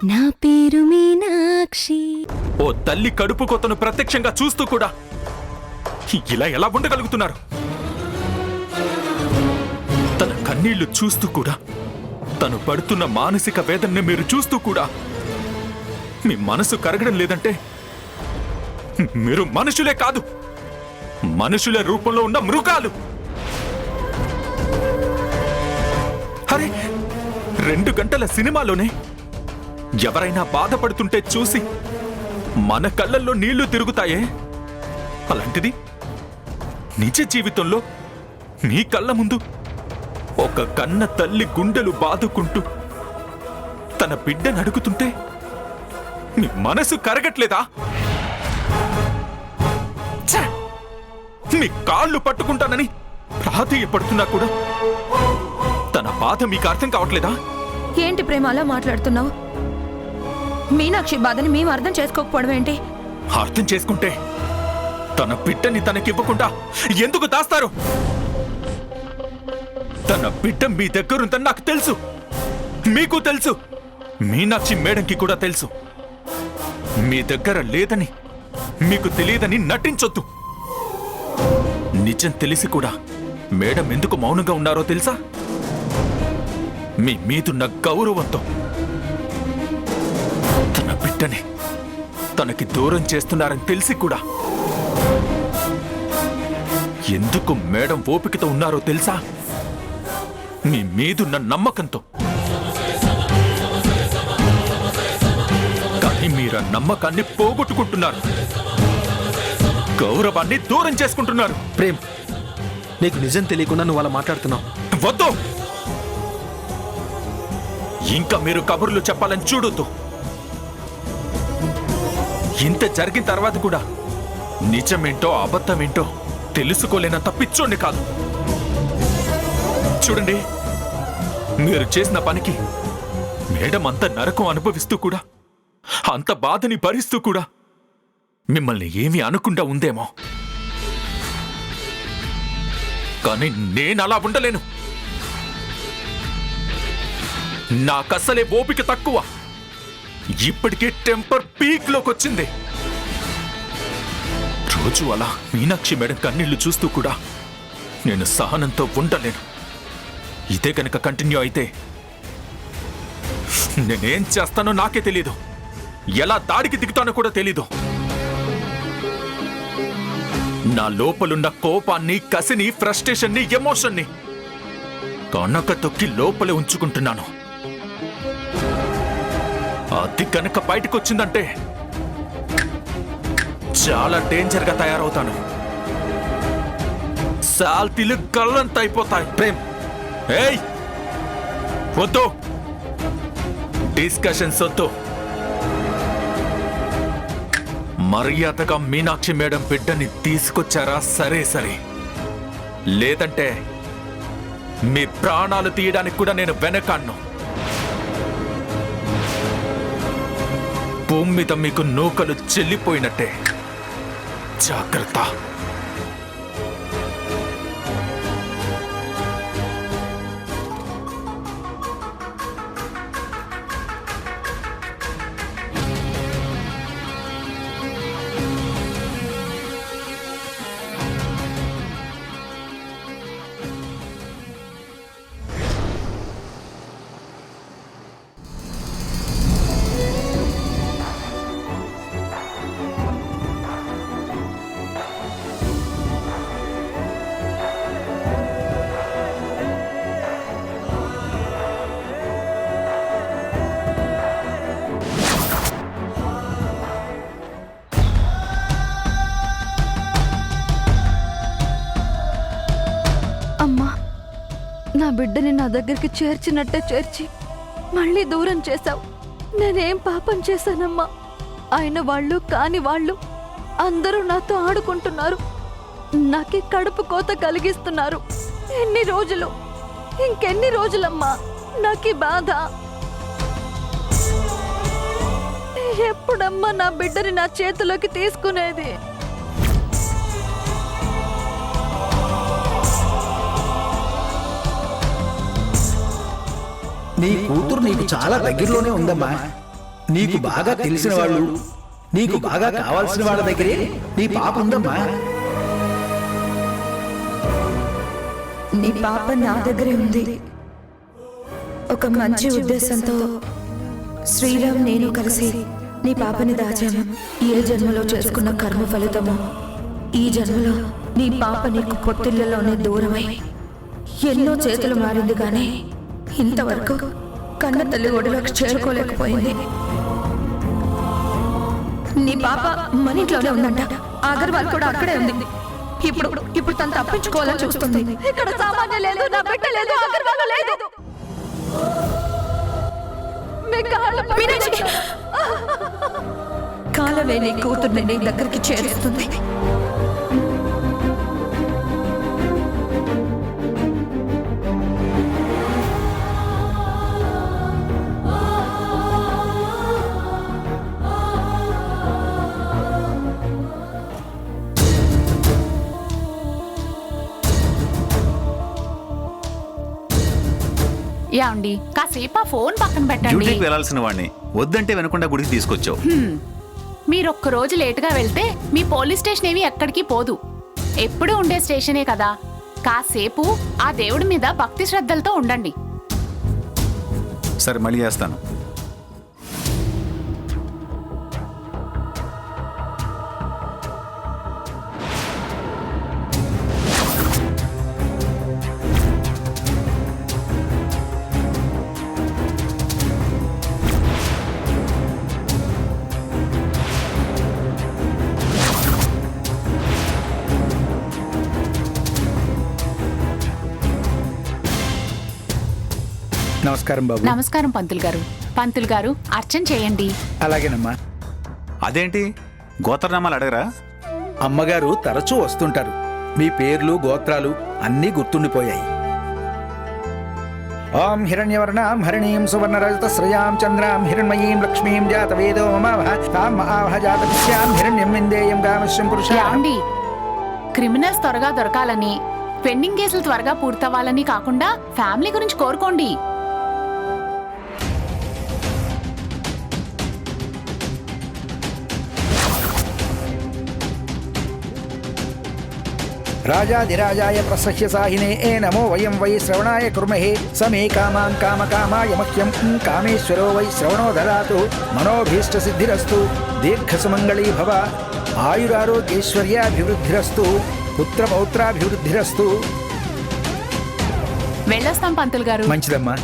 నా పేరు మీనాక్షి. ఓ తల్లి కడుపు కొత్తను ప్రత్యక్షంగా చూస్తూ కూడా ఇలా ఎలా ఉండగలుగుతున్నారు? తన కన్నీళ్లు చూస్తూ కూడా, తను పడుతున్న మానసిక వేదనని మీరు చూస్తూ కూడా మీ మనసు కరగడం లేదంటే మీరు మనుషులే కాదు, మనుషుల రూపంలో ఉన్న మృగాలు. అరే, 2 గంటల సినిమాలోనే ఎవరైనా బాధపడుతుంటే చూసి మన కళ్ళల్లో నీళ్లు తిరుగుతాయే, అలాంటిది నిజ జీవితంలో మీ కళ్ళ ముందు ఒక కన్న తల్లి గుండెలు బాదుకుంటూ తన బిడ్డను అడుగుతుంటే మీ మనసు కరగట్లేదా? ఛే! మీ కాళ్ళు పట్టుకుంటానని ప్రాధేయపడుతున్నా కూడా తన బాధ మీకు అర్థం కావట్లేదా? ఏంటి ప్రేమ అలా మాట్లాడుతున్నావు? మీనాక్షి బాధని మేము అర్థం చేసుకోకపోవడం ఏంటి? అర్థం చేసుకుంటే తన బిడ్డని తనకివ్వకుండా ఎందుకు దాస్తారు? తన బిడ్డ మీ దగ్గరుందని నాకు తెలుసు, మీకు తెలుసు, మీనాక్షి మేడంకి కూడా తెలుసు. మీ దగ్గర లేదని మీకు తెలియదని నటించొద్దు. నిజం తెలిసి కూడా మేడం ఎందుకు మౌనంగా ఉన్నారో తెలుసా? మీ మీదున్న గౌరవంతో. తన బిడ్డని తనకి దూరం చేస్తున్నారని తెలిసి కూడా ఎందుకు మేడం ఓపికతో ఉన్నారో తెలుసా? మీ మీదున్న నమ్మకంతో. కానీ మీరు నమ్మకాన్ని పోగొట్టుకుంటున్నారు, గౌరవాన్ని దూరం చేసుకుంటున్నారు. ప్రేమ్, నీకు నిజం తెలియకుండా నువ్వు అలా మాట్లాడుతున్నావు. వద్దు, ఇంకా మీరు కబుర్లు చెప్పాలని చూడొద్దు. ఇంత జరిగిన తర్వాత కూడా నిజమేంటో అబద్ధమేంటో తెలుసుకోలేనంత పిచ్చోడిని కాదు. చూడండి, మీరు చేసిన పనికి మేడం అంత నరకం అనుభవిస్తూ కూడా, అంత బాధని భరిస్తూ కూడా మిమ్మల్ని ఏమీ అనకుండా ఉందేమో. కానీ నేను అలా ఉండలేను. నాకసలే ఓపిక తక్కువ. ఇప్పటికే టెంపర్ పీక్ లోకి వచ్చింది. రోజు అలా మీనాక్షి మేడం కన్నీళ్లు చూస్తూ కూడా నేను సహనంతో ఉండలేను. ఇదే కనుక కంటిన్యూ అయితే నేనేం చేస్తానో నాకే తెలీదు, ఎలా దాడికి దిగుతానో కూడా తెలీదు. నా లోపలున్న కోపాన్ని, కసిని, ఫ్రస్ట్రేషన్ని, ఎమోషన్ని కనక తొక్కి లోపలే ఉంచుకుంటున్నాను. అది కనుక బయటకొచ్చిందంటే చాలా డేంజర్ గా తయారవుతాను. సాల్తీలు గల్లంత అయిపోతాయి. ప్రేమ్, ఏయ్, వద్దు, డిస్కషన్స్ వద్దు. మర్యాదగా మీనాక్షి మేడం బిడ్డని తీసుకొచ్చారా? సరే సరే, లేదంటే మీ ప్రాణాలు తీయడానికి కూడా నేను వెనకాడ్ను. భూమి మీద మీకు నూకలు చెల్లిపోయినట్టే. జాగ్రత్త. అమ్మా, నా బిడ్డని నా దగ్గరికి చేర్చినట్టే చేర్చి మళ్ళీ దూరం చేశావు. నేనేం పాపం చేశానమ్మా? అయిన వాళ్ళు కాని వాళ్ళు అందరూ నాతో ఆడుకుంటున్నారు, నాకే కడుపు కోత కలిగిస్తున్నారు. ఎన్ని రోజులు, ఇంకెన్ని రోజులమ్మా నాకీ బాధ? ఎప్పుడమ్మా నా బిడ్డని నా చేతిలోకి తీసుకునేది? నీ కూతురు నీకు చాలా దగ్గరలోనే ఉందమ్మా. నీకు బాగా తెలిసిన వాళ్ళు, నీకు బాగా కావాల్సిన వాళ్ళ దగ్గరే నీ పాప ఉందమ్మా. నీ పాప నా దగ్గరే ఉంది. ఒక మంచి ఉద్దేశంతో శ్రీరామ్ నేను కలిసి నీ పాపని దాచాము. ఏ జన్మలో చేసుకున్న కర్మ ఫలితమో ఈ జన్మలో నీ పాప నీకు పొత్తిళ్లలోనే దూరమై ఎన్నో చేతులు మారింది కానీ ఇంతవరకు కన్న తల్లి ఒడిలోకి చేరుకోలేకపోయింది. నీ పాప మన ఇంట్లోనే ఉందంట. అగర్వాల్ కూడా అక్కడే ఉంది. ఇప్పుడు తను తప్పించుకోవాలని చూస్తుంది. ఇక్కడ సామాన్య లేదు, నా బిడ్డ లేదు, అగర్వాల్ లేదు. మీ కాళ్ళ పడి- కాలమే నీ కూతుర్ని నీ దగ్గరికి చేరుస్తుంది. యాండి కాసేపు ఆ ఫోన్ పక్కన పెట్టండి. డ్యూటీకి వెళ్లాల్సిన వాడిని వద్దంటే వినకుండా గుడికి తీసుకొచ్చావు. మీరొక్క రోజు లేటుగా వెళ్తే మీ పోలీస్ స్టేషన్ ఏమి ఎక్కడికి పోదు. ఎప్పుడూ ఉండే స్టేషనే కదా. కాసేపు ఆ దేవుడి మీద భక్తి శ్రద్ధలతో ఉండండి. సరే మళ్ళీ చేస్తాను. నమస్కారం బాబు. నమస్కారం పంతులు గారు. పంతులు గారు అర్చన చేయండి. అలాగేనమ్మా. అదేంటి గోత్రనామాలు అడగరా? అమ్మగారు తరచూ వస్తుంటారు. మీ పేర్లు గోత్రాలు అన్నీ గుర్తుండిపోయాయి. ఓం హిరణ్యవర్ణాం హరిణీం సువర్ణరజత శ్రయాం చంద్రాం హిరణ్మయీం లక్ష్మీం జాతవేదో మమావహ తాం ఆవహ జాతస్యాం హిరణ్యం విందేయం గామశ్యం పురుషాం. యాండి క్రిమినల్స్ త్వరగా దొరకాలని, పెండింగ్ కేసులు త్వరగా పూర్తవ్వాలని కాకుండా ఫ్యామిలీ గురించి కోరుకోండి. రాజాధిరాజాయ ప్రసహ్య సాహినే ఏ నమో వయం వై శ్రవణాయ కుర్మహే సమే కామాన్ కామకామాయ మహ్యం కామేశ్వరో వై శ్రవణో దదాతు మనోభీష్ట సిద్ధిరస్తు దీర్ఘసుమంగళీ భవ ఆయురారోగ్యైశ్వర్యాభివృద్ధిరస్తు పుత్రపౌత్రాభివృద్ధిరస్తు. వెళ్ళొస్తాం పంతులు గారు. మంచిదమ్మా.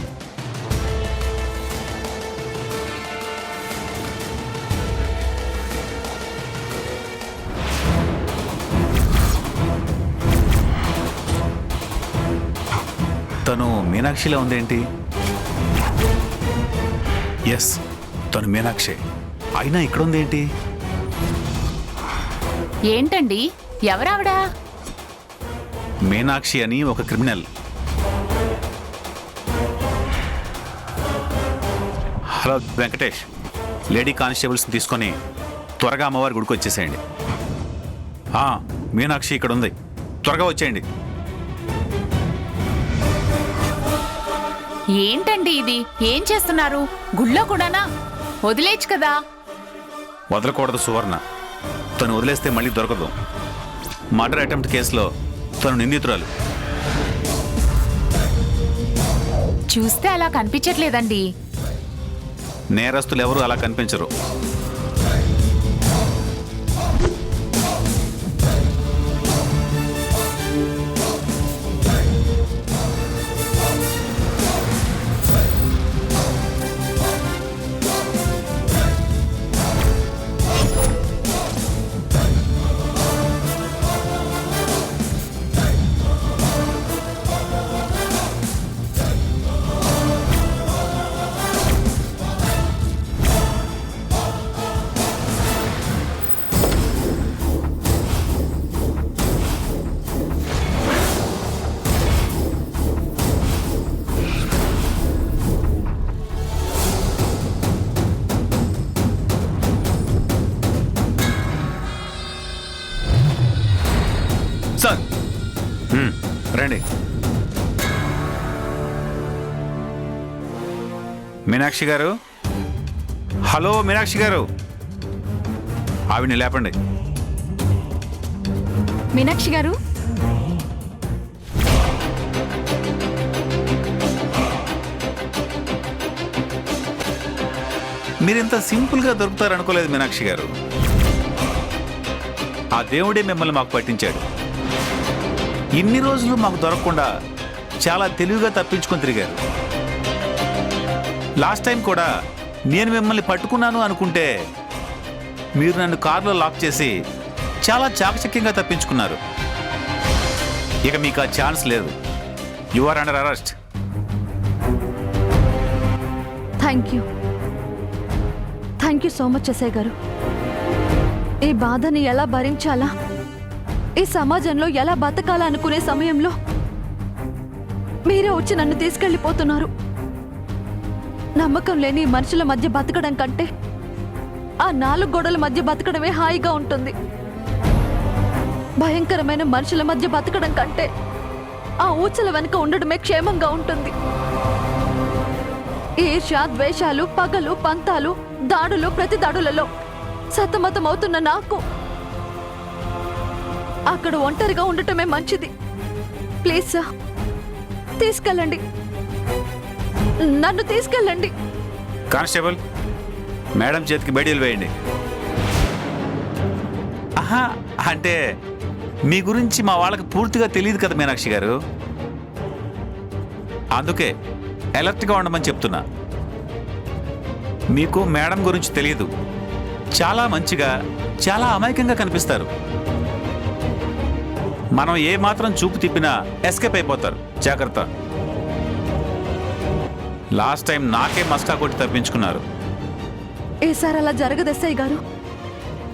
తను మీనాక్షిలా ఉందేంటి? ఎస్, తను మీనాక్షి. అయినా ఇక్కడ ఉందేంటి? ఏంటండి ఎవరావిడా? మీనాక్షి అని ఒక క్రిమినల్. హలో వెంకటేష్, లేడీ కానిస్టేబుల్స్ని తీసుకొని త్వరగా అమ్మవారి గుడికి వచ్చేసేయండి. మీనాక్షి ఇక్కడ ఉంది, త్వరగా వచ్చేయండి. ఏంటండి ఇది? ఏం చేస్తున్నారు? గుళ్ళో కూడానా? వదిలేచ్చు కదా. వదలకూడదు సువర్ణ. తను వదిలేస్తే మళ్ళీ దొరకదు. మర్డర్ అటెంప్ట్ కేసులో తను నిందితురాలు. చూస్తే అలా కనిపించట్లేదండి. నేరస్తులు ఎవరు అలా కనిపించరు. సార్ రండి. మీనాక్షి గారు, హలో మీనాక్షి గారు, ఆవిడ్ని లేపండి. మీనాక్షి గారు, మీరు ఇంత సింపుల్గా దొరుకుతారు అనుకోలేదు మీనాక్షి గారు. ఆ దేవుడే మిమ్మల్ని మాకు పట్టించాడు. ఇన్ని రోజులు మాకు దొరకకుండా చాలా తెలివిగా తప్పించుకొని తిరిగారు. లాస్ట్ టైం కూడా నేను మిమ్మల్ని పట్టుకున్నాను అనుకుంటే మీరు నన్ను కారులో లాక్ చేసి చాలా చాకచక్యంగా తప్పించుకున్నారు. ఇక మీకు ఆ ఛాన్స్ లేదు. You are under arrest. Thank you so much SI గారు. ఈ బాధని ఎలా భరించాలా, ఈ సమాజంలో ఎలా బతకాలా అనుకునే సమయంలో మీరే వచ్చి నన్ను తీసుకెళ్ళిపోతున్నారు. నమ్మకం లేని మనుషుల మధ్య బతకడం కంటే ఆ 4 గోడల మధ్య బతకడమే హాయిగా ఉంటుంది. భయంకరమైన మనుషుల మధ్య బతకడం కంటే ఆ ఊచల వెనుక ఉండడమే క్షేమంగా ఉంటుంది. ఈర్ష్య, ద్వేషాలు, పగలు, పంతాలు, దాడులు, ప్రతి దాడులలో సతమతమవుతున్న నాకు అక్కడ ఒంటరిగా ఉండటమే మంచిది. ప్లీజ్ సార్, తీసుకెళ్ళండి, నన్ను తీసుకెళ్ళండి. కానిస్టేబుల్, మేడం చేతికి బేడీలు వేయండి. ఆహా, అంటే మీ గురించి మా వాళ్ళకి పూర్తిగా తెలియదు కదా మీనాక్షి గారు. అందుకే అలర్ట్గా ఉండమని చెప్తున్నా. మీకు మేడం గురించి తెలియదు. చాలా మంచిగా, చాలా అమాయకంగా కనిపిస్తారు. మనం ఏ మాత్రం చూపు తిప్పినా ఎస్కేప్ అయిపోతారు. జాగ్రత్త. లాస్ట్ టైం నాకే మస్కా కొట్టి తప్పించుకున్నారు. ఈసారి అలా జరగదు ఎస్ఐ గారు.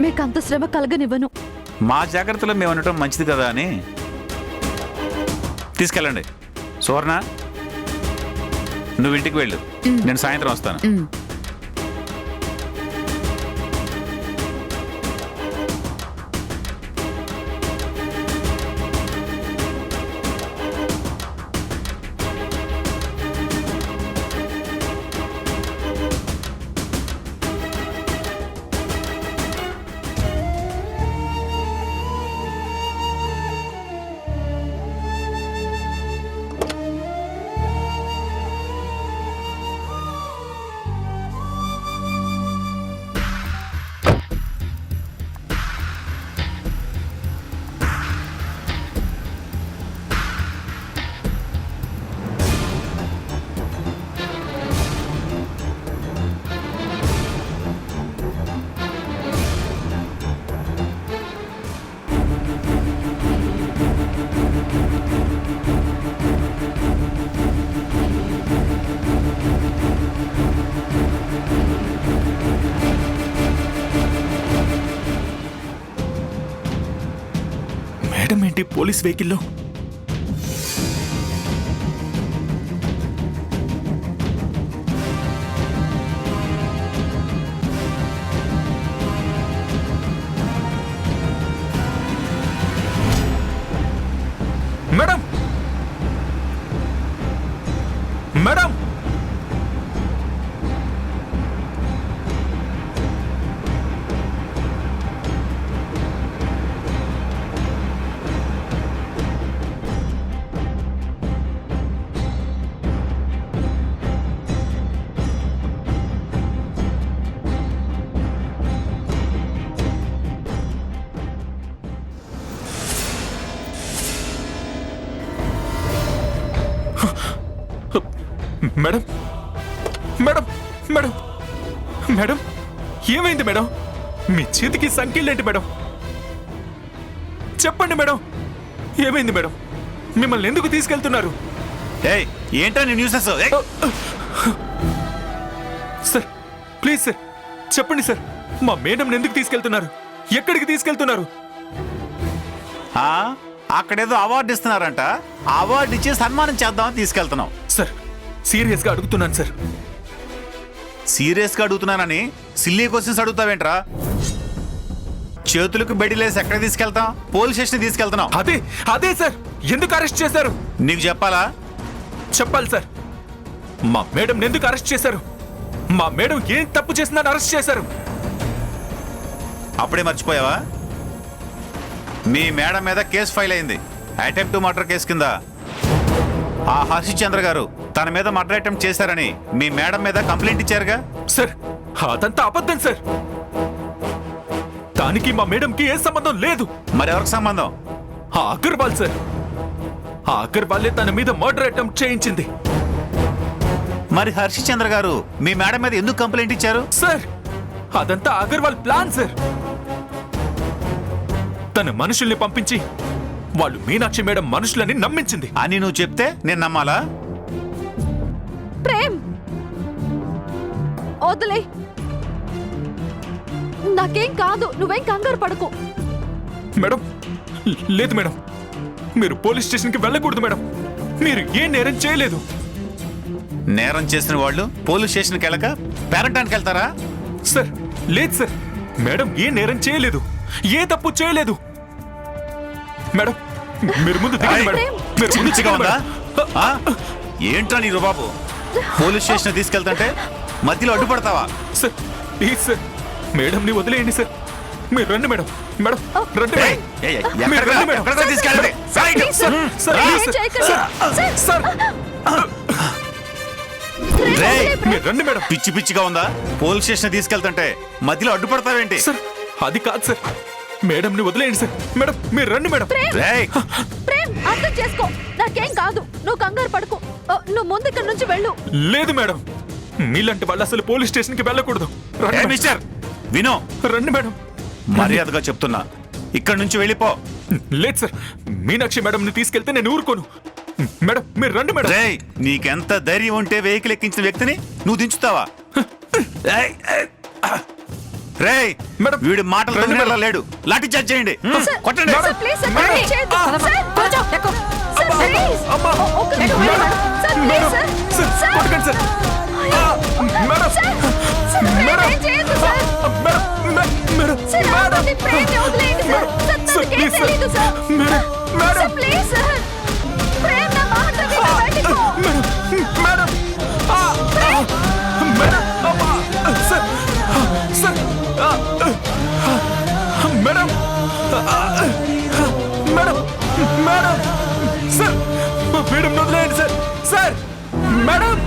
మీకు అంత శ్రమ కలగనివ్వను. మా జాగ్రత్తలో మేము ఉండటం మంచిది కదా అని తీసుకెళ్ళండి. సువర్ణ, నువ్వు ఇంటికి వెళ్ళు, నేను సాయంత్రం వస్తాను. మేడం ఏంటి పోలీస్ వెహికల్లో? Madam, madam, madam, madam, madam, madam, ఏమైంది మేడం? మీ చేతికి సంఖ్యలేంటి మేడం? చెప్పండి మేడం, ఏమైంది మేడం? మిమ్మల్ని ఎందుకు తీసుకెళ్తున్నారు? ఏయ్, ఏంటో నీ న్యూసెస్? సార్ ప్లీజ్ సార్, చెప్పండి సార్, మా మేడం ఎందుకు తీసుకెళ్తున్నారు? ఎక్కడికి తీసుకెళ్తున్నారు? అక్కడేదో అవార్డు ఇస్తున్నారంట. అవార్డు ఇచ్చి సన్మానం చేద్దామని తీసుకెళ్తున్నాం. సార్ సీరియస్గా అడుగుతున్నాను సార్. సీరియస్గా అడుగుతున్నానని సిల్లీ క్వశ్చన్స్ అడుగుతావేంట్రా? చేతులకు బెడిలేసి ఎక్కడ తీసుకెళ్తాం? పోలీస్ స్టేషన్ తీసుకెళ్తున్నాం. అదే అదే సార్, ఎందుకు అరెస్ట్ చేశారు? నీకు చెప్పాలా? చెప్పాలి సార్. మా మేడం ఎందుకు అరెస్ట్ చేశారు? మా మేడం ఏం తప్పు చేసిందని అరెస్ట్ చేశారు. అప్పుడే మర్చిపోయావా? మీ మేడం మీద కేసు ఫైల్ అయింది, అటెంప్ట్ టు మర్డర్ కేసు కింద. ఆ హర్షిచంద్ర గారు తన మీద మర్డర్ అటెంప్ట్ చేశారని మీ మేడం మీద కంప్లైంట్ ఇచ్చారుగా. సార్ అదంతా అబద్ధం సార్. దానికి మా మేడంకి ఏ సంబంధం లేదు. మరి ఎవరికి సంబంధం? ఆ అగర్వాల్ సార్. ఆ అగర్వాలే తన మీద మర్డర్ అటెంప్ట్ చేయించింది. మరి హర్షిచంద్ర గారు మీ మేడం మీద ఎందుకు కంప్లైంట్ ఇచ్చారు? సార్ అదంతా అగర్వాల్ ప్లాన్ సార్. తన మనుషుల్ని పంపించి వాళ్ళు మీనాక్షి మేడం మనుషులని నమ్మించింది అని నువ్వు చెప్తే నేను నమ్మాలా? ప్రేమ్ వదిలే, నాకేం కాదు, నువ్వేం కంగారు పడకు. మేడం లేదు మేడం, మీరు పోలీస్ స్టేషన్కి వెళ్ళకూడదు మేడం. మీరు ఏ నేరం చేయలేదు. నేరం చేసిన వాళ్ళు పోలీస్ స్టేషన్కి వెళ్ళక పేరంటానికి వెళ్తారా? సార్ లేదు సార్, మేడం ఏ నేరం చేయలేదు, ఏ తప్పు చేయలేదు. మేడం మీరు ముందు దిగండి మేడం. మీరు ముందు పిచ్చిగా ఉందా? దిగండి ఆ? ఏంట్రా నీ రుబాబు? పోలీస్ స్టేషన్ తీసుకెళ్తుంటే మధ్యలో అడ్డుపడతావా? సార్ ప్లీజ్ సార్, మేడంని వదిలేయండి సార్. మీరు రండి మేడం. మేడం రండి ఏయ్, మేడం. ఏయ్, మీరు రండి మేడం. ఎక్కడికో తీసుకెళ్ళండి. సైడ్. సార్ సార్ ప్లీజ్ ఏం చేయకండి. సార్ సార్ రేయ్, మీరు రండి మేడం. పిచ్చి పిచ్చిగా ఉందా? పోలీస్ స్టేషన్ తీసుకెళ్తుంటే మధ్యలో అడ్డుపడతావేంటి? సార్ అది కాదు సార్, మేడంని వదిలేయండి సార్. మేడం మీరు రండి మేడం. రేయ్, ప్రేమ్ అర్థం చేసుకో, నాకేం కాదు, నువ్వు కంగారు పడకు. నువ్వు ముందు ఇక్కడ నుంచి వెళ్ళు. లేదు మేడం, మీలాంటి వాళ్ళు అసలు పోలీస్ స్టేషన్కి వెళ్ళకూడదు. రండి ఏయ్ మేడం. మిస్టర్ వినో, రండి మేడం. మర్యాదగా చెప్తున్నా, ఇక్కడి నుంచి వెళ్ళిపో. లేదు సార్, మీనాక్షి మేడంని తీసుకెళ్తే నేను ఊరుకోను. మేడం మీరు రండి మేడం. రేయ్, నీకెంత ధైర్యం ఉంటే వెహికల్ ఎక్కించిన వ్యక్తిని నువ్వు దించుతావా? ఏయ్, ఏయ్, రేయ్ మేడం, వీడి మాటలు రండి తగిలేలా మేడం. లేడు. లాఠీ చార్జ్ చేయండి. కొట్టండి. సార్ ప్లీజ్ సార్, నాకేం చేయొద్దు. సార్ కొంచెం ఎక్కు. Sir please. అమ్మా. ఒక్క నిమిషం madam. Madam. Sir please madam. Sir. Sir కొట్టకండి sir. Madam sir sir madam. ఏం చేయొద్దు sir. Madam madam sir madam ఆపండి, ప్రేమ్ని వదిలేయండి సార్. సార్ తనకేం ప్లీజ్ సార్. తెలీదు sir. Madam madam sir please sir. Prem నా మాట విను, బయటికి పో. మేడం మేడం అమ్మా. Sir sir madam madam madam sir madam వదిలేయండి సార్. సార్ మేడం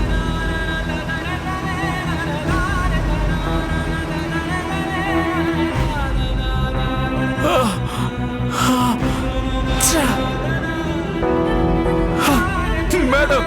మేడం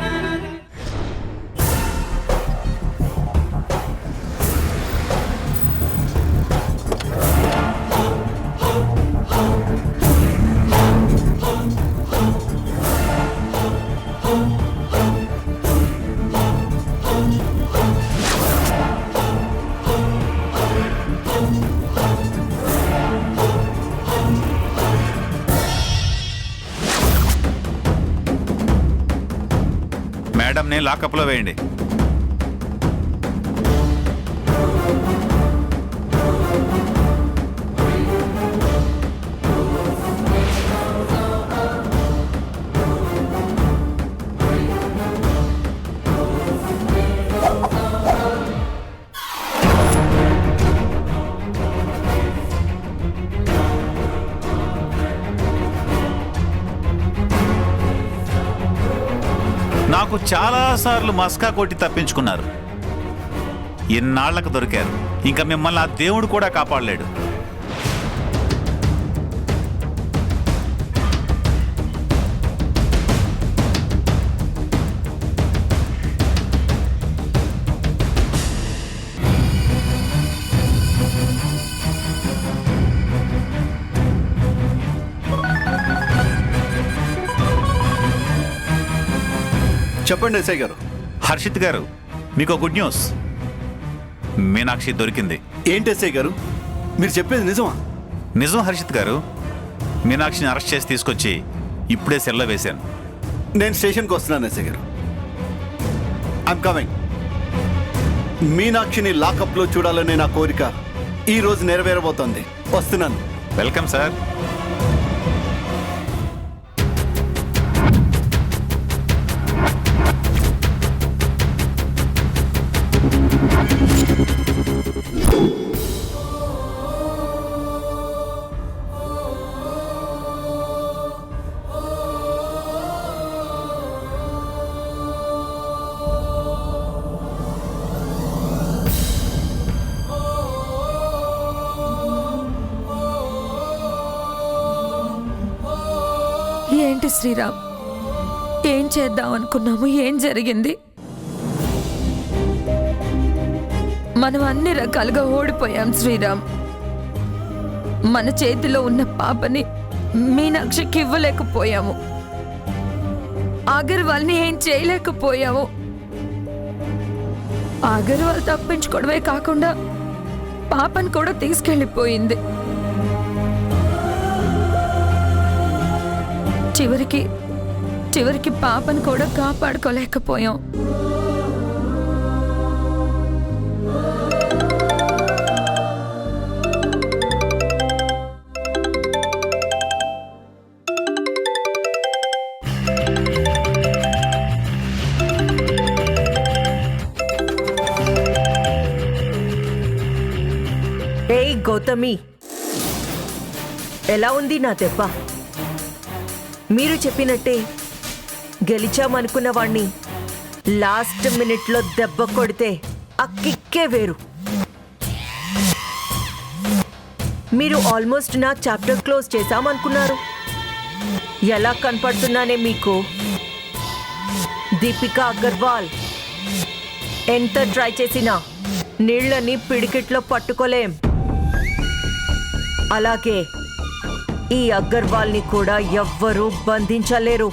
మేడంని లాకప్లో వేయండి. నాకు చాలా సార్లు మస్కా కొట్టి తప్పించుకున్నారు. ఇన్నాళ్లకు దొరికారు. ఇంకా మిమ్మల్ని ఆ దేవుడు కూడా కాపాడలేడు. చెప్పండి ఎస్ఐ గారు. హర్షిత్ గారు, మీకు గుడ్ న్యూస్. మీనాక్షి దొరికింది. ఏంటి ఎస్ఐ గారు, మీరు చెప్పేది నిజమా? నిజం హర్షిత్ గారు. మీనాక్షిని అరెస్ట్ చేసి తీసుకొచ్చి ఇప్పుడే సెల్లో వేశాను. నేను స్టేషన్కి వస్తున్నాను ఎస్ఐ గారు. I'm coming. మీనాక్షిని లాకప్లో చూడాలనే నా కోరిక ఈ రోజు నెరవేరబోతోంది. వస్తున్నాను. Welcome sir. ఏంటి శ్రీరామ్, ఏం చేద్దాం అనుకున్నాము? ఏం జరిగింది? మనం అన్ని రకాలుగా ఓడిపోయాం శ్రీరామ్. మన చేతిలో ఉన్న పాపని మీనాక్షికి ఇవ్వలేకపోయాము. అగర్వాల్ని ఏం చేయలేకపోయాము. అగర్వాల్ తప్పించుకోవడమే కాకుండా పాపని కూడా తీసుకెళ్ళిపోయింది. చివరికి పాపను కూడా కాపాడుకోలేకపోయాం. ఏయ్ గౌతమి, ఎలా ఉంది నా దెబ్బ? మీరు చెప్పినట్టే గెలిచామనుకున్న వాణ్ణి లాస్ట్ మినిట్లో దెబ్బ కొడితే ఆ కిక్కే వేరు. మీరు ఆల్మోస్ట్ నా చాప్టర్ క్లోజ్ చేశామనుకున్నారు. ఎలా కనపడుతున్నానే మీకు? దీపికా అగర్వాల్ ఎంత ట్రై చేసినా నీళ్ళని పిడికిట్లో పట్టుకోలేం. అలాగే ఈ అగర్వాల్ని కూడా ఎవ్వరూ బంధించలేరు.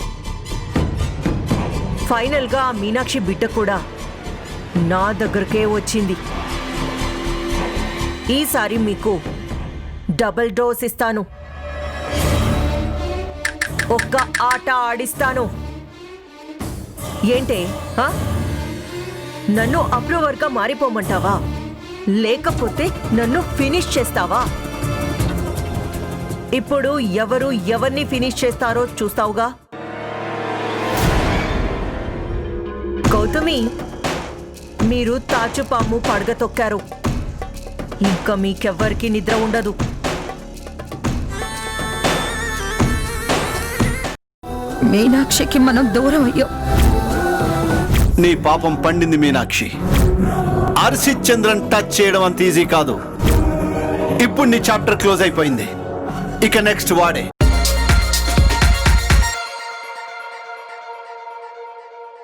ఫైనల్గా ఆ మీనాక్షి బిడ్డ కూడా నా దగ్గరకే వచ్చింది. ఈసారి మీకు డబుల్ డోస్ ఇస్తాను. ఒక్క ఆట ఆడిస్తాను. ఏంటే నన్ను అప్రూవర్గా మారిపోమంటావా? లేకపోతే నన్ను ఫినిష్ చేస్తావా? ఇప్పుడు ఎవరు ఎవరిని ఫినిష్ చేస్తారో చూస్తావుగా. గౌతమి, మీరు తాచుపాము పడగ తొక్కారు. ఇంకా మీకెవ్వరికి నిద్ర ఉండదు. మీనాక్షికి మనం దూరం అయ్యో. నీ పాపం పండింది మీనాక్షి. హర్షిత్ చంద్రన్ టచ్ చేయడం అంత ఈజీ కాదు. ఇప్పుడు నీ చాప్టర్ క్లోజ్ అయిపోయింది. ఇక నెక్స్ట్ వాడే.